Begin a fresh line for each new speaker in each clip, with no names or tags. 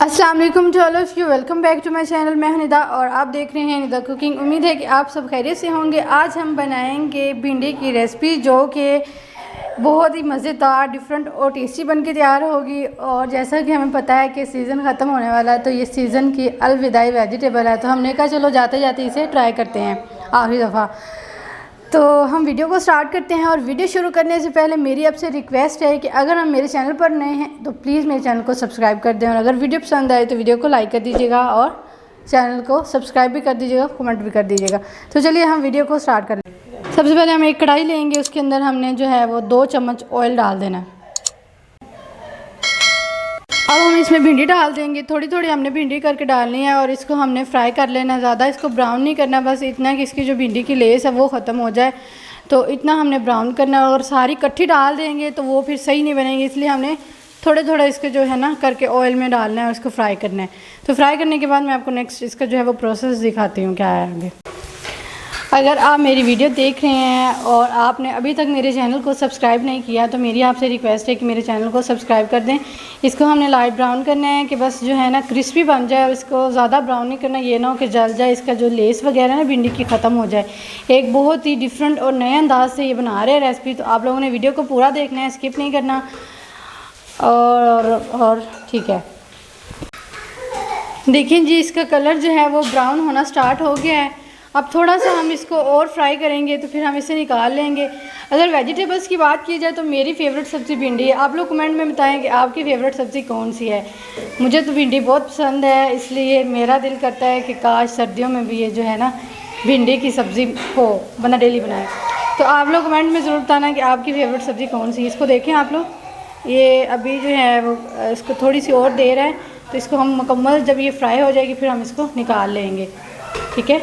अस्सलाम वालेकुम to all of you, welcome back to my channel. मैं हूं निदा और आप देख रहे हैं निदा कुकिंग। उम्मीद है कि आप सब खैरियत से होंगे। आज हम बनाएंगे भिंडी की रेसिपी जो कि बहुत ही मज़ेदार, डिफरेंट और टेस्टी बन के तैयार होगी। और जैसा कि हमें पता है कि सीज़न ख़त्म होने वाला है, तो ये सीज़न की अलविदाई वेजिटेबल है, तो हमने कहा चलो जाते जाते इसे ट्राई करते हैं आखिरी दफ़ा। तो हम वीडियो को स्टार्ट करते हैं। और वीडियो शुरू करने से पहले मेरी आपसे रिक्वेस्ट है कि अगर हम मेरे चैनल पर नए हैं तो प्लीज़ मेरे चैनल को सब्सक्राइब कर दें, और अगर वीडियो पसंद आए तो वीडियो को लाइक कर दीजिएगा और चैनल को सब्सक्राइब भी कर दीजिएगा, कमेंट भी कर दीजिएगा। तो चलिए हम वीडियो को स्टार्ट कर लें। सबसे पहले हम एक कढ़ाई लेंगे, उसके अंदर हमने जो है वो 2 चम्मच ऑयल डाल देना है। अब हम इसमें भिंडी डाल देंगे। थोड़ी थोड़ी हमने भिंडी करके डालनी है और इसको हमने फ्राई कर लेना। ज़्यादा इसको ब्राउन नहीं करना, बस इतना कि इसकी जो भिंडी की लेस है वो ख़त्म हो जाए, तो इतना हमने ब्राउन करना है। और सारी इकट्ठी डाल देंगे तो वो फिर सही नहीं बनेंगे, इसलिए हमने थोड़े थोड़ा इसको जो है ना करके ऑयल में डालना है और इसको फ्राई करना है। तो फ्राई करने के बाद मैं आपको नेक्स्ट इसका जो है वो प्रोसेस दिखाती हूँ क्या है आगे। अगर आप मेरी वीडियो देख रहे हैं और आपने अभी तक मेरे चैनल को सब्सक्राइब नहीं किया तो मेरी आपसे रिक्वेस्ट है कि मेरे चैनल को सब्सक्राइब कर दें। इसको हमने लाइट ब्राउन करना है कि बस जो है ना क्रिस्पी बन जाए, और इसको ज़्यादा ब्राउन नहीं करना, ये ना हो कि जल जाए, इसका जो लेस वगैरह है ना भिंडी की ख़त्म हो जाए। एक बहुत ही डिफरेंट और नए अंदाज से ये बना रहे हैं रेसिपी, तो आप लोगों ने वीडियो को पूरा देखना है, स्किप नहीं करना। और ठीक है, देखिए जी इसका कलर जो है वो ब्राउन होना स्टार्ट हो गया है। अब थोड़ा सा हम इसको और फ्राई करेंगे तो फिर हम इसे निकाल लेंगे। अगर वेजिटेबल्स की बात की जाए तो मेरी फेवरेट सब्ज़ी भिंडी है। आप लोग कमेंट में बताएं कि आपकी फ़ेवरेट सब्ज़ी कौन सी है। मुझे तो भिंडी बहुत पसंद है, इसलिए मेरा दिल करता है कि काश सर्दियों में भी ये जो है ना भिंडी की सब्ज़ी हो बना डेली बनाए। तो आप लोग कमेंट में ज़रूर बताना कि आपकी फ़ेवरेट सब्ज़ी कौन सी है। इसको देखें आप लोग, ये अभी जो है वो इसको थोड़ी सी और देर है, तो इसको हम मुकम्मल जब ये फ्राई हो जाएगी फिर हम इसको निकाल लेंगे। ठीक है,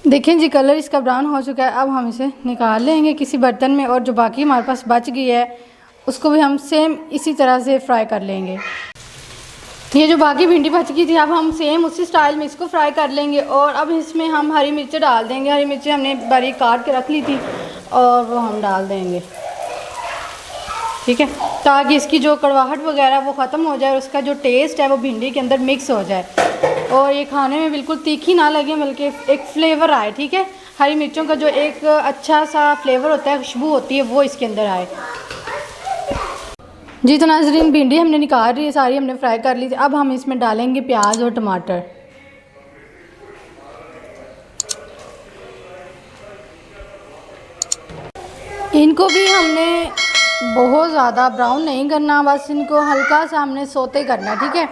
देखें जी कलर इसका ब्राउन हो चुका है। अब हम इसे निकाल लेंगे किसी बर्तन में, और जो बाकी हमारे पास बच गई है उसको भी हम सेम इसी तरह से फ्राई कर लेंगे। ये जो बाकी भिंडी बच गई थी अब हम सेम उसी स्टाइल में इसको फ्राई कर लेंगे। और अब इसमें हम हरी मिर्चें डाल देंगे। हरी मिर्चें हमने बारीक काट के रख ली थी और वो हम डाल देंगे। ठीक है, ताकि इसकी जो कड़वाहट वगैरह वो ख़त्म हो जाए और उसका जो टेस्ट है वो भिंडी के अंदर मिक्स हो जाए, और ये खाने में बिल्कुल तीखी ना लगे बल्कि एक फ्लेवर आए। ठीक है, हरी मिर्चों का जो एक अच्छा सा फ्लेवर होता है, खुशबू होती है, वो इसके अंदर आए जी। तो नाज़रीन भिंडी हमने निकाल रही है, सारी हमने फ्राई कर ली थी। अब हम इसमें डालेंगे प्याज और टमाटर। इनको भी हमने बहुत ज़्यादा ब्राउन नहीं करना, बस इनको हल्का सा हमने सोते करना। ठीक है,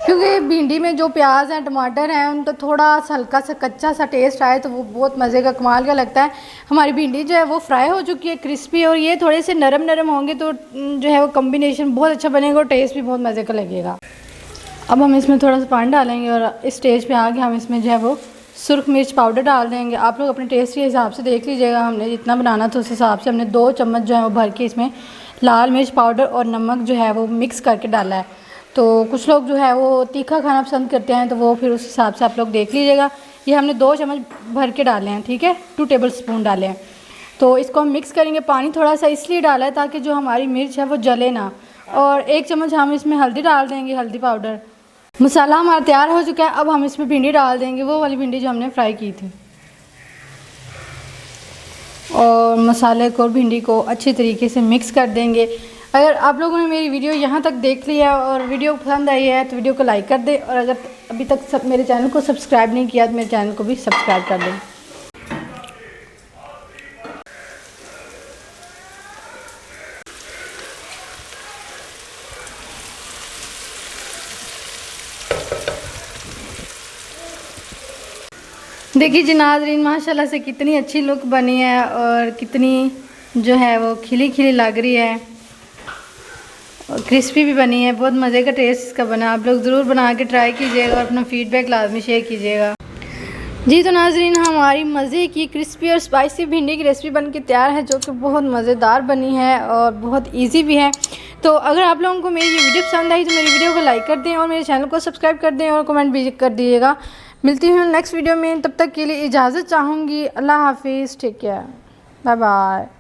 क्योंकि भिंडी में जो प्याज हैं टमाटर हैं उनका थोड़ा सा हल्का सा कच्चा सा टेस्ट आए तो वो बहुत मज़े का कमाल का लगता है। हमारी भिंडी जो है वो फ्राई हो चुकी है, क्रिस्पी, और ये थोड़े से नरम नरम होंगे तो जो है वो कम्बिनेशन बहुत अच्छा बनेगा और टेस्ट भी बहुत मज़े का लगेगा। अब हम इसमें थोड़ा सा पानी डालेंगे और इस स्टेज पर आके हम इसमें जो है वो सुरख मिर्च पाउडर डाल देंगे। आप लोग अपने टेस्ट के हिसाब से देख लीजिएगा, हमने जितना बनाना था उस हिसाब से हमने 2 चम्मच जो है वो भर के इसमें लाल मिर्च पाउडर और नमक जो है वो मिक्स करके डाला है। तो कुछ लोग जो है वो तीखा खाना पसंद करते हैं, तो वो फिर उस हिसाब से आप लोग देख लीजिएगा। ये हमने 2 चम्मच भर के डाले हैं। ठीक है, 2 टेबल स्पून डाले हैं। तो इसको हम मिक्स करेंगे। पानी थोड़ा सा इसलिए डाला है ताकि जो हमारी मिर्च है वो जले ना। और 1 चम्मच हम इसमें हल्दी डाल देंगे, हल्दी पाउडर। मसाला हमारा तैयार हो चुका है। अब हम इसमें भिंडी डाल देंगे, वो वाली भिंडी जो हमने फ्राई की थी, और मसाले को और भिंडी को अच्छी तरीके से मिक्स कर देंगे। अगर आप लोगों ने मेरी वीडियो यहाँ तक देख लिया और वीडियो पसंद आई है तो वीडियो को लाइक कर दें, और अगर अभी तक मेरे चैनल को सब्सक्राइब नहीं किया तो मेरे चैनल को भी सब्सक्राइब कर दें। देखिए जी नाज़रीन माशाल्लाह से कितनी अच्छी लुक बनी है और कितनी जो है वो खिली खिली लग रही है, और क्रिस्पी भी बनी है। बहुत मज़े का टेस्ट इसका बना। आप लोग ज़रूर बना के ट्राई कीजिएगा और अपना फ़ीडबैक लाजमी शेयर कीजिएगा जी। तो नाज़रीन हमारी मज़े की क्रिस्पी और स्पाइसी भिंडी की रेसिपी बन के तैयार है, जो कि बहुत मज़ेदार बनी है और बहुत ईजी भी है। तो अगर आप लोगों को मेरी ये वीडियो पसंद आई तो मेरी वीडियो को लाइक कर दें और मेरे चैनल को सब्सक्राइब कर दें और कमेंट भी कर दीजिएगा। मिलती हूँ नेक्स्ट वीडियो में, तब तक के लिए इजाज़त चाहूँगी। अल्लाह हाफिज़, टेक केयर, बाय बाय।